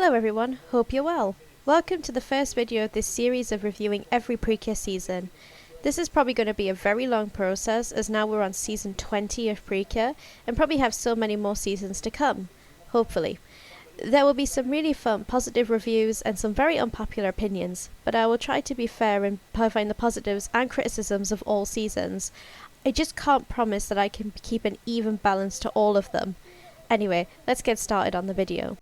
Hello everyone, hope you're well. Welcome to the first video of this series of reviewing every Precure season. This is probably going to be a very long process as now we're on season 20 of Precure and probably have so many more seasons to come, hopefully. There will be some really fun positive reviews and some very unpopular opinions, but I will try to be fair and find the positives and criticisms of all seasons. I just can't promise that I can keep an even balance to all of them. Anyway, let's get started on the video.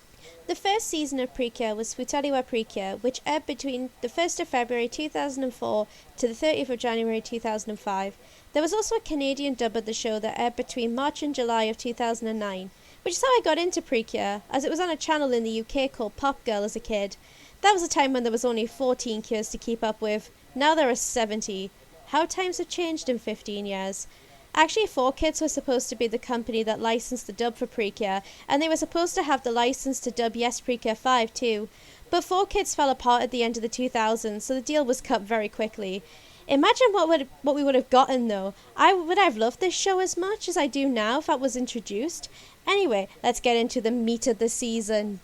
The first season of Precure was Futari Precure, which aired between the 1st of February 2004 to the 30th of January 2005. There was also a Canadian dub of the show that aired between March and July of 2009, which is how I got into Precure, as it was on a channel in the UK called Pop Girl as a kid. That was a time when there was only 14 cures to keep up with. Now there are 70. How times have changed in 15 years. Actually, 4Kids was supposed to be the company that licensed the dub for Precure, and they were supposed to have the license to dub Yes Precure 5 too. But 4Kids fell apart at the end of the 2000s, so the deal was cut very quickly. Imagine what we would have gotten though. Would I have loved this show as much as I do now if that was introduced? Anyway, let's get into the meat of the season.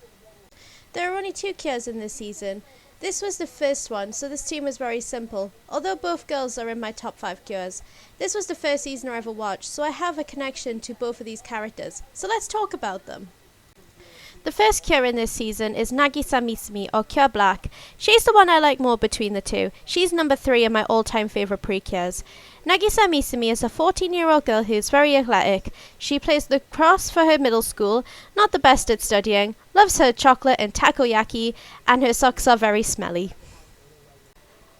There are only 2 cures in this season. This was the first one, so this team was very simple, although both girls are in my top 5 cures. This was the first season I ever watched, so I have a connection to both of these characters, so let's talk about them. The first cure in this season is Nagisa Misumi, or Cure Black. She's the one I like more between the two. She's number 3 in my all-time favourite Precures. Nagisa Misumi is a 14-year-old girl who's very athletic. She plays lacrosse for her middle school, not the best at studying, loves her chocolate and takoyaki, and her socks are very smelly.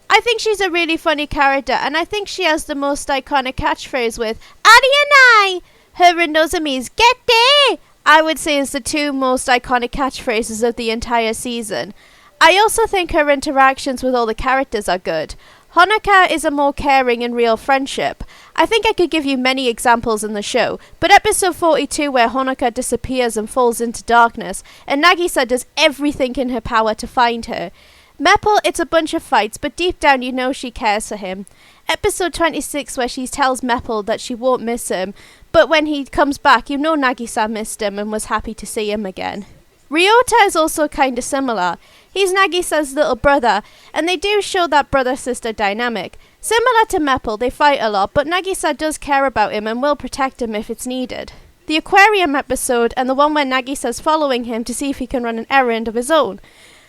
I think she's a really funny character, and I think she has the most iconic catchphrase with "Arianai!" Her and Nozomi's "Get there!" I would say is the 2 most iconic catchphrases of the entire season. I also think her interactions with all the characters are good. Honoka is a more caring and real friendship. I think I could give you many examples in the show, but episode 42 where Honoka disappears and falls into darkness, and Nagisa does everything in her power to find her. Maple, it's a bunch of fights, but deep down you know she cares for him. Episode 26 where she tells Maple that she won't miss him, but when he comes back you know Nagisa missed him and was happy to see him again. Ryota is also kinda similar. He's Nagisa's little brother, and they do show that brother-sister dynamic. Similar to Maple, they fight a lot, but Nagisa does care about him and will protect him if it's needed. The aquarium episode and the one where Nagisa's following him to see if he can run an errand of his own.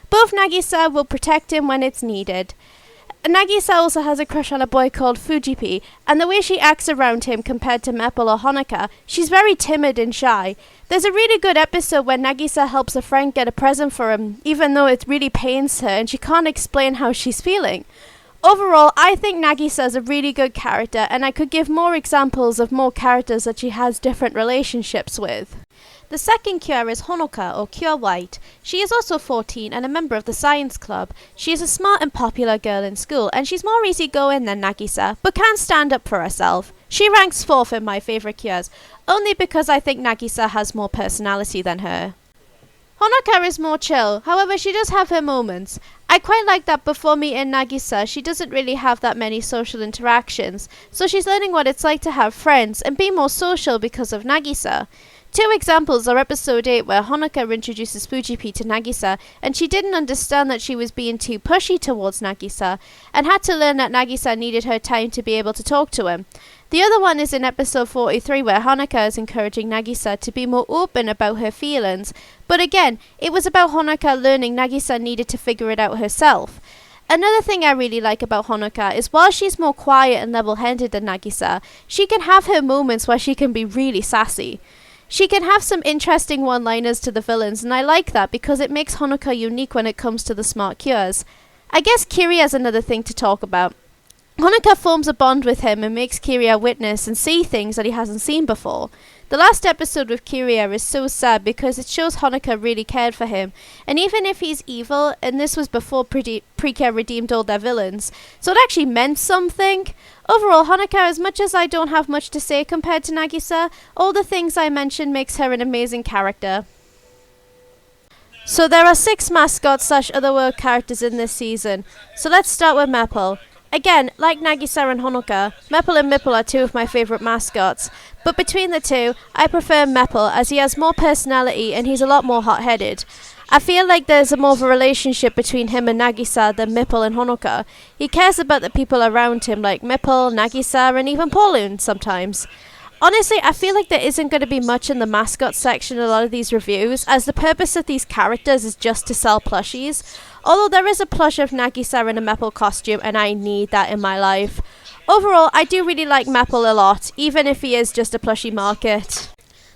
Both Nagisa will protect him when it's needed. Nagisa also has a crush on a boy called Fujipi, and the way she acts around him compared to Maple or Honoka, she's very timid and shy. There's a really good episode where Nagisa helps a friend get a present for him, even though it really pains her and she can't explain how she's feeling. Overall, I think Nagisa is a really good character, and I could give more examples of more characters that she has different relationships with. The second cure is Honoka, or Cure White. She is also 14 and a member of the science club. She is a smart and popular girl in school, and she's more easygoing than Nagisa, but can stand up for herself. She ranks 4th in my favourite cures, only because I think Nagisa has more personality than her. Honoka is more chill, however she does have her moments. I quite like that before meeting Nagisa she doesn't really have that many social interactions, so she's learning what it's like to have friends and be more social because of Nagisa. 2 examples are episode 8 where Honoka introduces Fujipi to Nagisa and she didn't understand that she was being too pushy towards Nagisa and had to learn that Nagisa needed her time to be able to talk to him. The other one is in episode 43 where Honoka is encouraging Nagisa to be more open about her feelings, but again, it was about Honoka learning Nagisa needed to figure it out herself. Another thing I really like about Honoka is while she's more quiet and level-headed than Nagisa, she can have her moments where she can be really sassy. She can have some interesting one-liners to the villains, and I like that because it makes Honoka unique when it comes to the smart cures. I guess Kiria is another thing to talk about. Honoka forms a bond with him and makes Kiria witness and see things that he hasn't seen before. The last episode with Kiria is so sad because it shows Honoka really cared for him, and even if he's evil, and this was before Precure redeemed all their villains, so it actually meant something. Overall, Honoka, as much as I don't have much to say compared to Nagisa, all the things I mentioned makes her an amazing character. So there are 6 mascots / otherworld characters in this season, so let's start with Maple. Again, like Nagisa and Honoka, Maple and Mipple are 2 of my favourite mascots, but between the 2, I prefer Maple as he has more personality and he's a lot more hot-headed. I feel like there's a more of a relationship between him and Nagisa than Mipple and Honoka. He cares about the people around him like Mipple, Nagisa, and even Paulun sometimes. Honestly, I feel like there isn't going to be much in the mascot section in a lot of these reviews, as the purpose of these characters is just to sell plushies. Although there is a plush of Nagisa in a Mepple costume, and I need that in my life. Overall, I do really like Mepple a lot, even if he is just a plushie market.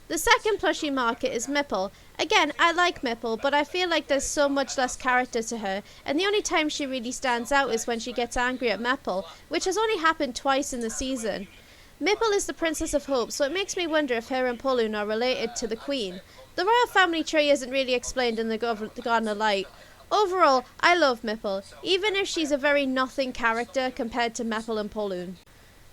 The second plushie market is Mipple. Again, I like Mipple, but I feel like there's so much less character to her, and the only time she really stands out is when she gets angry at Mepple, which has only happened twice in the season. Mipple is the Princess of Hope, so it makes me wonder if her and Paulun are related to the Queen. The royal family tree isn't really explained in the Garden of Light. Overall, I love Mipple, even if she's a very nothing character compared to Mepple and Paulun.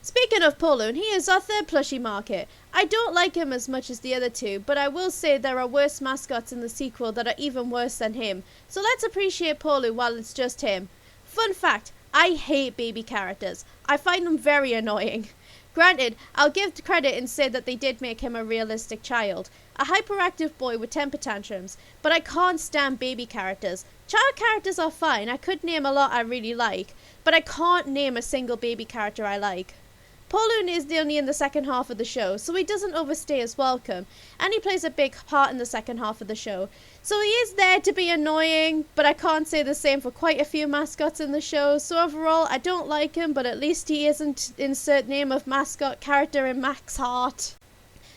Speaking of Paulun, he is our third plushie market. I don't like him as much as the other two, but I will say there are worse mascots in the sequel that are even worse than him, so let's appreciate Paulun while it's just him. Fun fact, I hate baby characters. I find them very annoying. Granted, I'll give credit and say that they did make him a realistic child, a hyperactive boy with temper tantrums, but I can't stand baby characters. Child characters are fine, I could name a lot I really like, but I can't name a single baby character I like. Paulun is only in the second half of the show, so he doesn't overstay his welcome, and he plays a big part in the second half of the show. So he is there to be annoying, but I can't say the same for quite a few mascots in the show, so overall I don't like him, but at least he isn't insert name of mascot character in Mac's heart.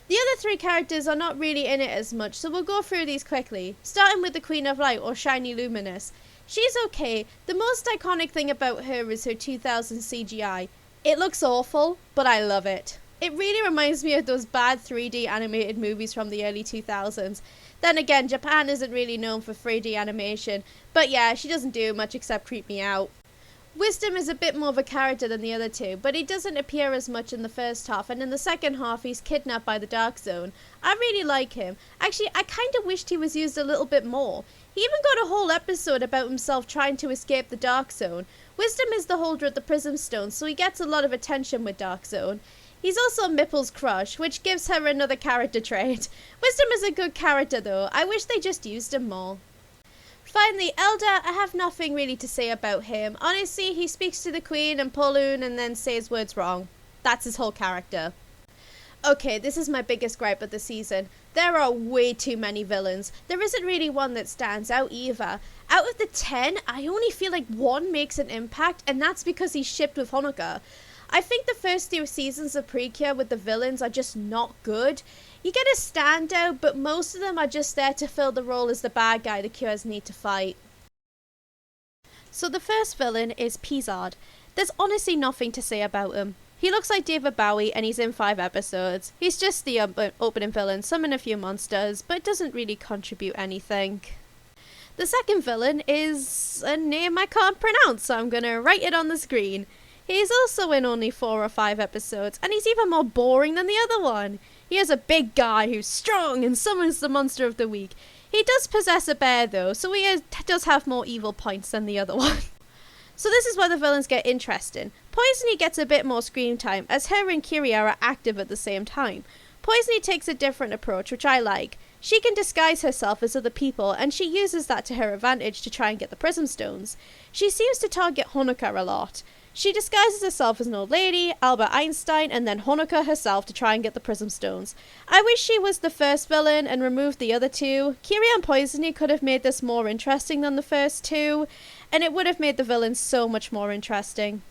The other three characters are not really in it as much, so we'll go through these quickly, starting with the Queen of Light, or Shiny Luminous. She's okay. The most iconic thing about her is her 2000 CGI. It looks awful, but I love it. It really reminds me of those bad 3D animated movies from the early 2000s. Then again, Japan isn't really known for 3D animation, but yeah, she doesn't do much except creep me out. Wisdom is a bit more of a character than the other two, but he doesn't appear as much in the first half, and in the second half he's kidnapped by the Dark Zone. I really like him. Actually, I kind of wished he was used a little bit more. He even got a whole episode about himself trying to escape the Dark Zone. Wisdom is the holder of the Prism Stone, so he gets a lot of attention with Dark Zone. He's also Mipple's crush, which gives her another character trait. Wisdom is a good character though. I wish they just used him more. Finally, Elder, I have nothing really to say about him. Honestly, he speaks to the Queen and Paulun and then says words wrong. That's his whole character. Okay, this is my biggest gripe of the season. There are way too many villains. There isn't really one that stands out either. Out of the 10, I only feel like one makes an impact, and that's because he's shipped with Honoka. I think the first 2 seasons of Precure with the villains are just not good. You get a standout, but most of them are just there to fill the role as the bad guy the Cures need to fight. So the first villain is Pizard. There's honestly nothing to say about him. He looks like David Bowie and he's in 5 episodes. He's just the opening villain, summon a few monsters, but doesn't really contribute anything. The second villain is a name I can't pronounce, so I'm gonna write it on the screen. He's also in only 4 or 5 episodes, and he's even more boring than the other one. He is a big guy who's strong and summons the monster of the week. He does possess a bear though, so he does have more evil points than the other one. So this is where the villains get interesting. Poisony gets a bit more screen time, as her and Kiria are active at the same time. Poisony takes a different approach, which I like. She can disguise herself as other people, and she uses that to her advantage to try and get the Prism Stones. She seems to target Honoka a lot. She disguises herself as an old lady, Albert Einstein, and then Honoka herself to try and get the Prism Stones. I wish she was the first villain and removed the other two. Kiria and Poisony could have made this more interesting than the first two, and it would have made the villains so much more interesting.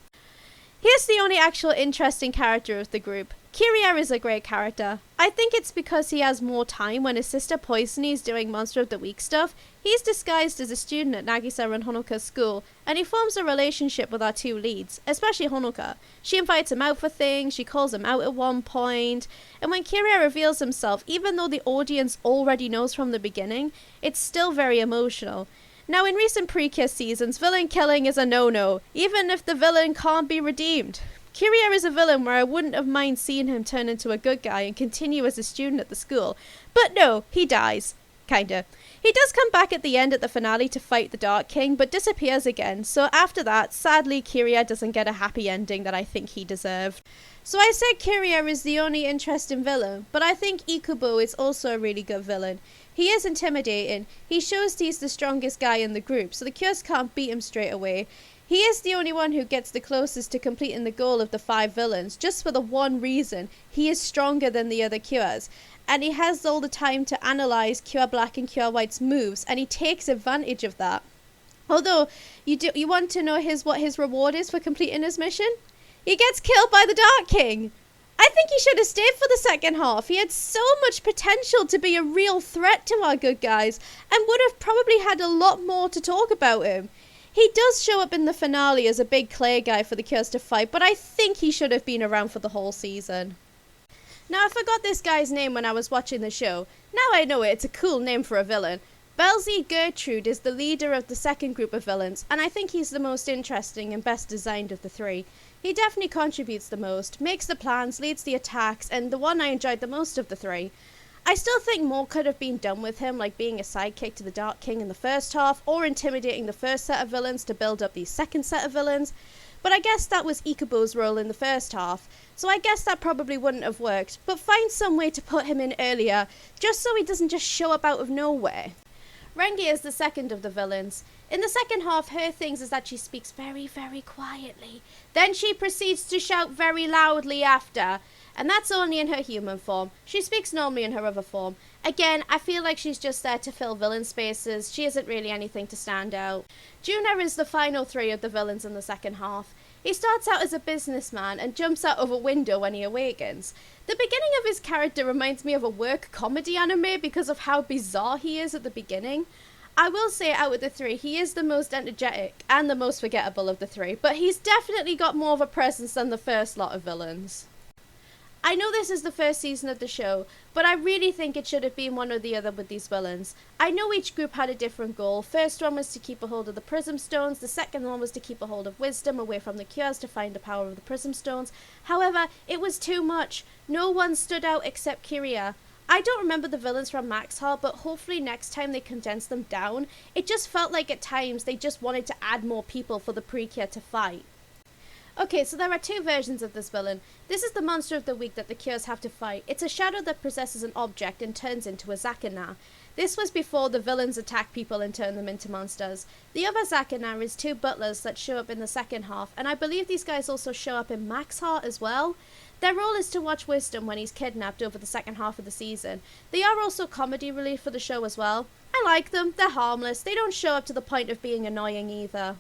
Here's the only actual interesting character of the group. Kiria is a great character. I think it's because he has more time when his sister Poisony is doing Monster of the Week stuff. He's disguised as a student at Nagisa and Honoka's school, and he forms a relationship with our 2 leads, especially Honoka. She invites him out for things, she calls him out at one point, and when Kiria reveals himself, even though the audience already knows from the beginning, it's still very emotional. Now, in recent Precure seasons, villain killing is a no-no, even if the villain can't be redeemed. Kiria is a villain where I wouldn't have mind seeing him turn into a good guy and continue as a student at the school. But no, he dies. Kinda. He does come back at the end at the finale to fight the Dark King, but disappears again, so after that, sadly, Kiria doesn't get a happy ending that I think he deserved. So I said Kiria is the only interesting villain, but I think Ikubo is also a really good villain. He is intimidating. He shows he's the strongest guy in the group, so the Cures can't beat him straight away. He is the only one who gets the closest to completing the goal of the 5 villains, just for the one reason: he is stronger than the other Cures. And he has all the time to analyse Cure Black and Cure White's moves, and he takes advantage of that. Although, you want to know what his reward is for completing his mission? He gets killed by the Dark King! I think he should have stayed for the second half. He had so much potential to be a real threat to our good guys, and would have probably had a lot more to talk about him. He does show up in the finale as a big clay guy for the Cures to fight, but I think he should have been around for the whole season. Now, I forgot this guy's name when I was watching the show. Now I know it. It's a cool name for a villain. Belzy Gertrude is the leader of the second group of villains, and I think he's the most interesting and best designed of the 3. He definitely contributes the most, makes the plans, leads the attacks, and the one I enjoyed the most of the 3. I still think more could have been done with him, like being a sidekick to the Dark King in the first half, or intimidating the first set of villains to build up the second set of villains. But I guess that was Ikubo's role in the first half, so I guess that probably wouldn't have worked, but find some way to put him in earlier, just so he doesn't just show up out of nowhere. Rengi is the second of the villains. In the second half, her things is that she speaks very, very quietly. Then she proceeds to shout very loudly after, and that's only in her human form. She speaks normally in her other form. Again, I feel like she's just there to fill villain spaces. She isn't really anything to stand out. Juna is the final 3 of the villains in the second half. He starts out as a businessman and jumps out of a window when he awakens. The beginning of his character reminds me of a work comedy anime because of how bizarre he is at the beginning. I will say out of the 3, he is the most energetic and the most forgettable of the 3, but he's definitely got more of a presence than the first lot of villains. I know this is the first season of the show, but I really think it should have been one or the other with these villains. I know each group had a different goal. First one was to keep a hold of the Prism Stones, the second one was to keep a hold of Wisdom away from the Cures to find the power of the Prism Stones. However, it was too much. No one stood out except Kiria. I don't remember the villains from Max Hall, but hopefully next time they condense them down. It just felt like at times they just wanted to add more people for the Precure to fight. Okay, so there are 2 versions of this villain. This is the monster of the week that the Cures have to fight. It's a shadow that possesses an object and turns into a Zakana. This was before the villains attack people and turn them into monsters. The other Zakana is 2 butlers that show up in the second half, and I believe these guys also show up in Max Heart as well. Their role is to watch Wisdom when he's kidnapped over the second half of the season. They are also comedy relief for the show as well. I like them, they're harmless, they don't show up to the point of being annoying either.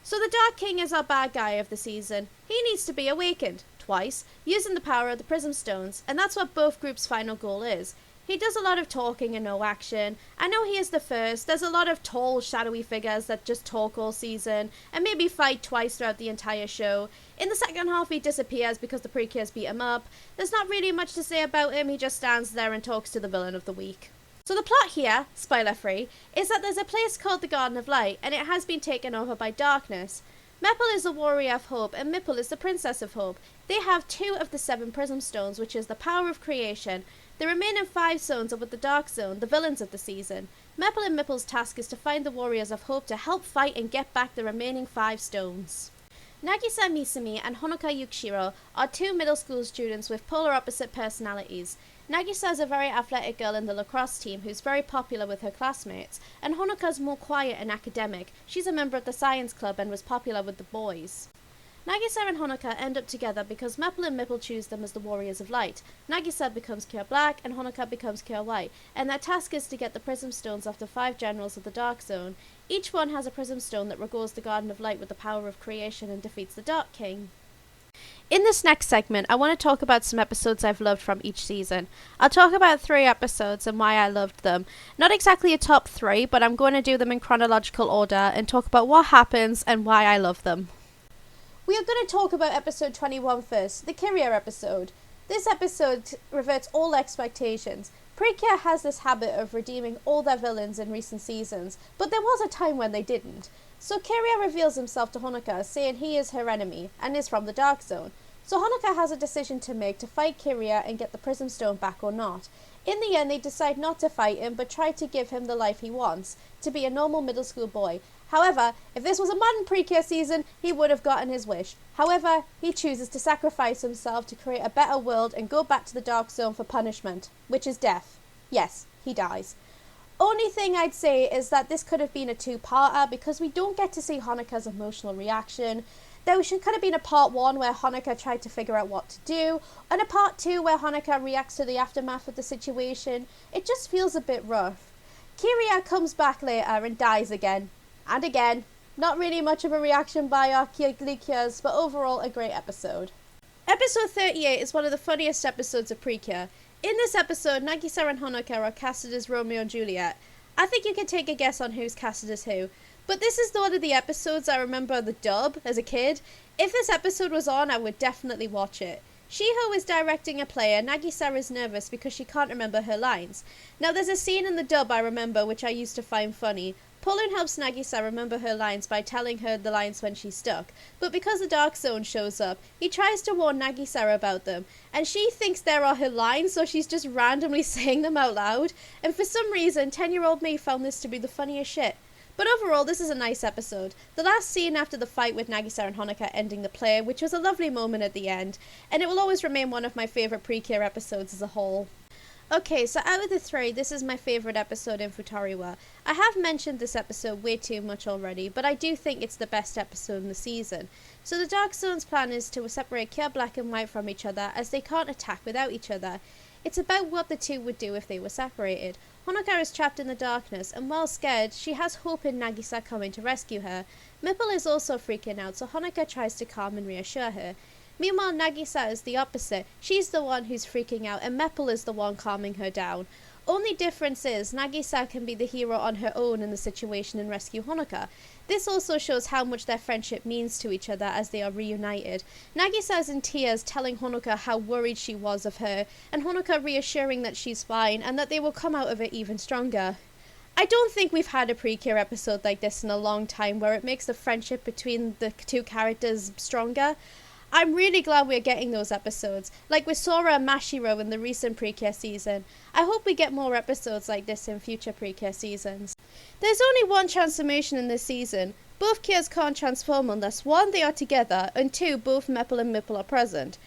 So the Dark King is our bad guy of the season. He needs to be awakened, twice, using the power of the Prism Stones, and that's what both groups' final goal is. He does a lot of talking and no action. I know he is the first. There's a lot of tall, shadowy figures that just talk all season, and maybe fight twice throughout the entire show. In the second half, he disappears because the Precures beat him up. There's not really much to say about him. He just stands there and talks to the villain of the week. So the plot here, spoiler free, is that there's a place called the Garden of Light, and it has been taken over by darkness. Meppel is the warrior of hope, and Mipple is the princess of hope. They have 2 of the 7 prism stones, which is the power of creation. The remaining 5 zones are with the Dark Zone, the villains of the season. Meppel and Mipple's task is to find the warriors of hope to help fight and get back the remaining 5 stones. Nagisa Misumi and Honoka Yukishiro are 2 middle school students with polar opposite personalities. Nagisa is a very athletic girl in the lacrosse team who's very popular with her classmates, and Honoka's more quiet and academic. She's a member of the science club and was popular with the boys. Nagisa and Honoka end up together because Meppel and Mipple choose them as the Warriors of Light. Nagisa becomes Cure Black and Honoka becomes Cure White, and their task is to get the Prism Stones off the 5 generals of the Dark Zone. Each one has a Prism Stone that regals the Garden of Light with the power of creation and defeats the Dark King. In this next segment, I want to talk about some episodes I've loved from each season. I'll talk about 3 episodes and why I loved them. Not exactly a top 3, but I'm going to do them in chronological order and talk about what happens and why I love them. We are going to talk about episode 21 first, the Kiria episode. This episode reverts all expectations. Precure has this habit of redeeming all their villains in recent seasons, but there was a time when they didn't. So Kiria reveals himself to Honoka, saying he is her enemy, and is from the Dark Zone. So Honoka has a decision to make to fight Kiria and get the Prism Stone back or not. In the end, they decide not to fight him, but try to give him the life he wants, to be a normal middle school boy. However, if this was a modern Precure season, he would have gotten his wish. However, he chooses to sacrifice himself to create a better world and go back to the Dark Zone for punishment, which is death. Yes, he dies. Only thing I'd say is that this could have been a two-parter because we don't get to see Honoka's emotional reaction. There could have been a part 1 where Honoka tried to figure out what to do, and a part 2 where Honoka reacts to the aftermath of the situation. It just feels a bit rough. Kiria comes back later and dies again. And again. Not really much of a reaction by our Likias, but overall a great episode. Episode 38 is one of the funniest episodes of Precure. In this episode, Nagisa and Honoka are casted as Romeo and Juliet. I think you can take a guess on who's casted as who. But this is one of the episodes I remember the dub as a kid. If this episode was on, I would definitely watch it. Shiho is directing a play and Nagisa is nervous because she can't remember her lines. Now there's a scene in the dub I remember which I used to find funny. Paulun helps Nagisa remember her lines by telling her the lines when she's stuck, but because the Dark Zone shows up, he tries to warn Nagisa about them, and she thinks there are her lines, so she's just randomly saying them out loud, and for some reason 10-year-old me found this to be the funniest shit. But overall, this is a nice episode. The last scene after the fight with Nagisa and Honoka ending the play, which was a lovely moment at the end, and it will always remain one of my favourite Precure episodes as a whole. Okay, so out of the 3, this is my favourite episode in Futari. I have mentioned this episode way too much already, but I do think it's the best episode in the season. So the Dark Zone's plan is to separate Kya Black and White from each other, as they can't attack without each other. It's about what the two would do if they were separated. Honoka is trapped in the darkness, and while scared, she has hope in Nagisa coming to rescue her. Mipple is also freaking out, so Honoka tries to calm and reassure her. Meanwhile, Nagisa is the opposite. She's the one who's freaking out, and Mepple is the one calming her down. Only difference is, Nagisa can be the hero on her own in the situation and rescue Honoka. This also shows how much their friendship means to each other as they are reunited. Nagisa is in tears telling Honoka how worried she was of her, and Honoka reassuring that she's fine and that they will come out of it even stronger. I don't think we've had a Precure episode like this in a long time where it makes the friendship between the two characters stronger. I'm really glad we're getting those episodes, like with Sora and Mashiro in the recent Precure season. I hope we get more episodes like this in future Precure seasons. There's only one transformation in this season. Both Kyas can't transform unless 1, they are together, and 2, both Mepple and Mipple are present.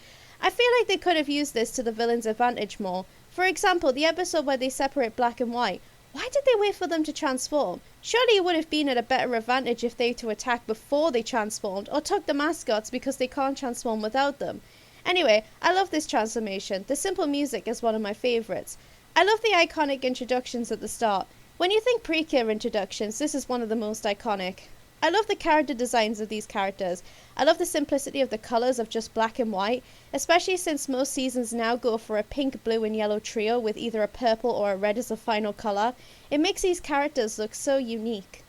I feel like they could have used this to the villain's advantage more. For example, the episode where they separate Black and White. Why did they wait for them to transform? Surely it would have been at a better advantage if they to attack before they transformed, or took the mascots because they can't transform without them. Anyway, I love this transformation. The simple music is one of my favourites. I love the iconic introductions at the start. When you think Precure introductions, this is one of the most iconic. I love the character designs of these characters. I love the simplicity of the colours of just black and white, especially since most seasons now go for a pink, blue and yellow trio with either a purple or a red as a final colour. It makes these characters look so unique.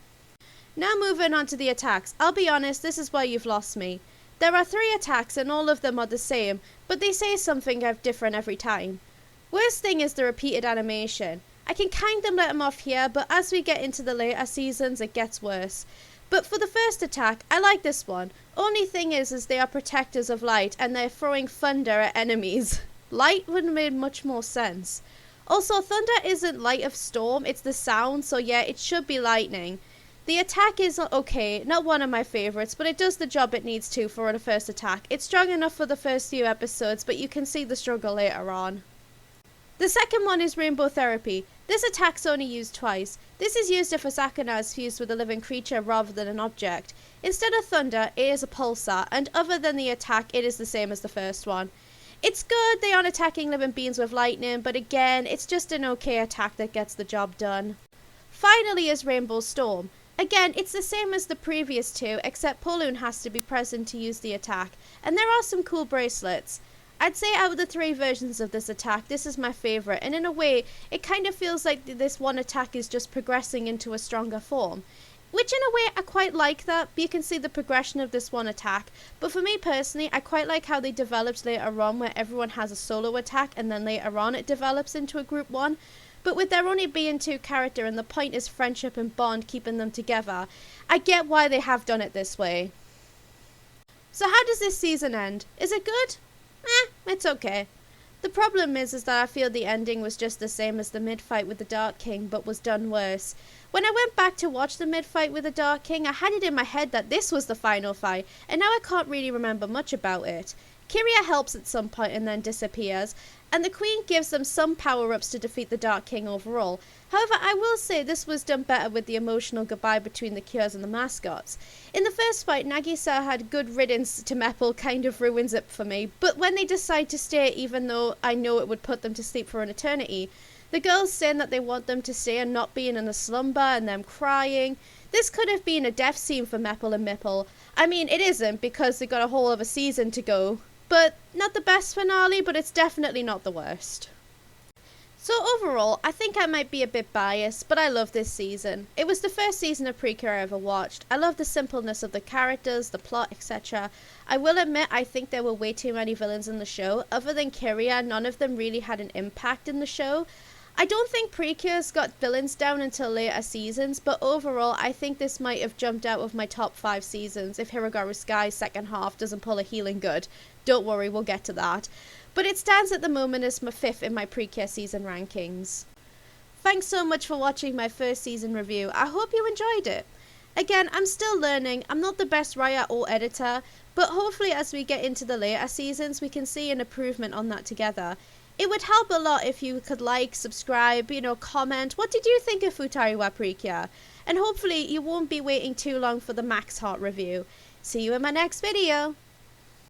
Now moving on to the attacks. I'll be honest, this is where you've lost me. There are 3 attacks and all of them are the same, but they say something different every time. Worst thing is the repeated animation. I can kind of let them off here, but as we get into the later seasons it gets worse. But for the first attack, I like this one. Only thing is they are protectors of light and they're throwing thunder at enemies. Light would have made much more sense. Also, thunder isn't light of storm, it's the sound, so yeah, it should be lightning. The attack is okay, not one of my favourites, but it does the job it needs to for the first attack. It's strong enough for the first few episodes, but you can see the struggle later on. The second one is Rainbow Therapy. This attack's only used twice. This is used if a Sakana is fused with a living creature rather than an object. Instead of thunder, it is a pulsar, and other than the attack, it is the same as the first one. It's good, they aren't attacking living beings with lightning, but again, it's just an okay attack that gets the job done. Finally is Rainbow Storm. Again, it's the same as the previous 2, except Paulun has to be present to use the attack, and there are some cool bracelets. I'd say out of the 3 versions of this attack, this is my favourite, and in a way, it kind of feels like this one attack is just progressing into a stronger form. Which in a way, I quite like that, but you can see the progression of this one attack. But for me personally, I quite like how they developed later on, where everyone has a solo attack, and then later on it develops into a group one. But with there only being 2 characters, and the point is friendship and bond keeping them together, I get why they have done it this way. So how does this season end? Is it good? It's okay. The problem is that I feel the ending was just the same as the mid-fight with the Dark King, but was done worse. When I went back to watch the mid-fight with the Dark King, I had it in my head that this was the final fight, and now I can't really remember much about it. Kiria helps at some point and then disappears, and the Queen gives them some power-ups to defeat the Dark King overall. However, I will say this was done better with the emotional goodbye between the Cures and the mascots. In the first fight, Nagisa had good riddance to Meppel, kind of ruins it for me, but when they decide to stay, even though I know it would put them to sleep for an eternity, the girls saying that they want them to stay and not being in a slumber and them crying, this could have been a death scene for Meppel and Mipple. I mean, it isn't because they got a whole other season to go, but not the best finale, but it's definitely not the worst. So overall, I think I might be a bit biased, but I love this season. It was the first season of Precure I ever watched. I love the simpleness of the characters, the plot, etc. I will admit I think there were way too many villains in the show. Other than Kiria, none of them really had an impact in the show. I don't think Precure's got villains down until later seasons, but overall I think this might have jumped out of my top 5 seasons if Hirogoro Sky's second half doesn't pull a healing good. Don't worry, we'll get to that. But it stands at the moment as my 5th in my Precure season rankings. Thanks so much for watching my first season review. I hope you enjoyed it. Again, I'm still learning. I'm not the best writer or editor, but hopefully as we get into the later seasons we can see an improvement on that together. It would help a lot if you could like, subscribe, comment. What did you think of Futari wa Precure? And hopefully you won't be waiting too long for the Max Heart review. See you in my next video.